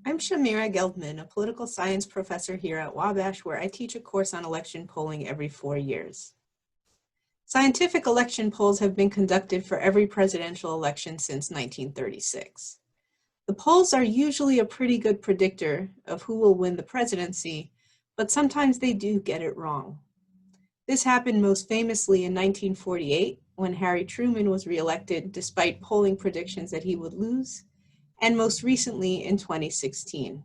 I'm Shamira Gelbman, a political science professor here at Wabash, where I teach a course on election polling every 4 years. Scientific election polls have been conducted for every presidential election since 1936. The polls are usually a pretty good predictor of who will win the presidency, but sometimes they do get it wrong. This happened most famously in 1948, when Harry Truman was reelected despite polling predictions that he would lose, and most recently in 2016.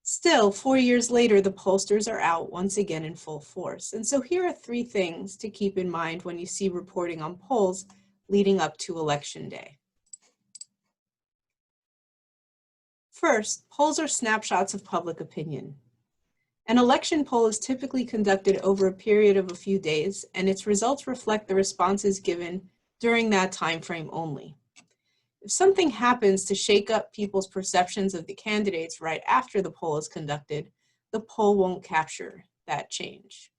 Still, 4 years later, the pollsters are out once again in full force. And so here are 3 things to keep in mind when you see reporting on polls leading up to Election Day. First, polls are snapshots of public opinion. An election poll is typically conducted over a period of a few days, and its results reflect the responses given during that time frame only. If something happens to shake up people's perceptions of the candidates right after the poll is conducted, the poll won't capture that change.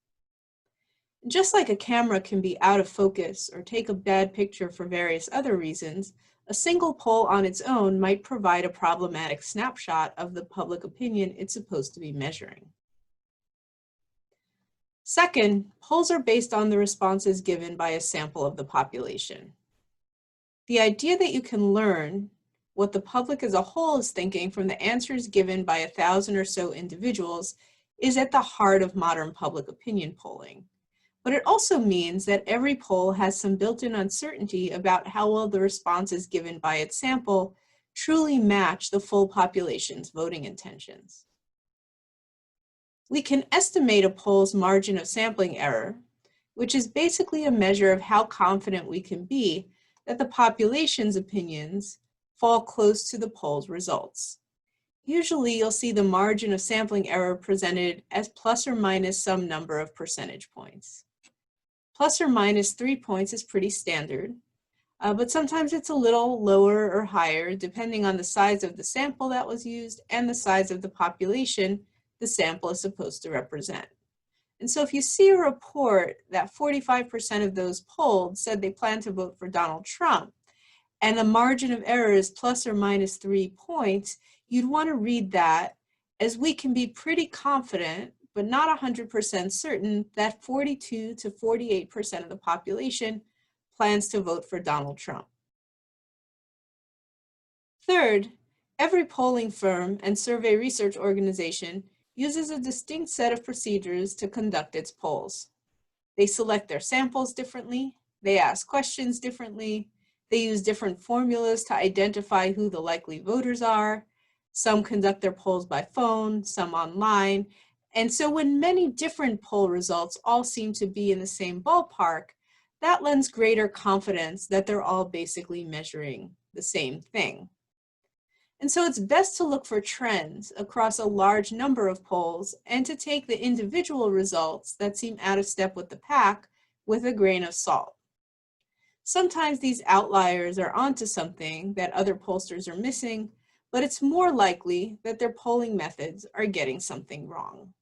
Just like a camera can be out of focus or take a bad picture for various other reasons, a single poll on its own might provide a problematic snapshot of the public opinion it's supposed to be measuring. Second, polls are based on the responses given by a sample of the population. The idea that you can learn what the public as a whole is thinking from the answers given by 1,000 or so individuals is at the heart of modern public opinion polling. But it also means that every poll has some built-in uncertainty about how well the responses given by its sample truly match the full population's voting intentions. We can estimate a poll's margin of sampling error, which is basically a measure of how confident we can be that the population's opinions fall close to the poll's results. Usually, you'll see the margin of sampling error presented as plus or minus some number of percentage points. Plus or minus 3 points is pretty standard, but sometimes it's a little lower or higher depending on the size of the sample that was used and the size of the population the sample is supposed to represent. And so if you see a report that 45% of those polled said they plan to vote for Donald Trump, and the margin of error is plus or minus 3 points, you'd want to read that as we can be pretty confident, but not 100% certain, that 42 to 48% of the population plans to vote for Donald Trump. Third, every polling firm and survey research organization uses a distinct set of procedures to conduct its polls. They select their samples differently, they ask questions differently, they use different formulas to identify who the likely voters are. Some conduct their polls by phone, some online. And so when many different poll results all seem to be in the same ballpark, that lends greater confidence that they're all basically measuring the same thing. And so it's best to look for trends across a large number of polls and to take the individual results that seem out of step with the pack with a grain of salt. Sometimes these outliers are onto something that other pollsters are missing, but it's more likely that their polling methods are getting something wrong.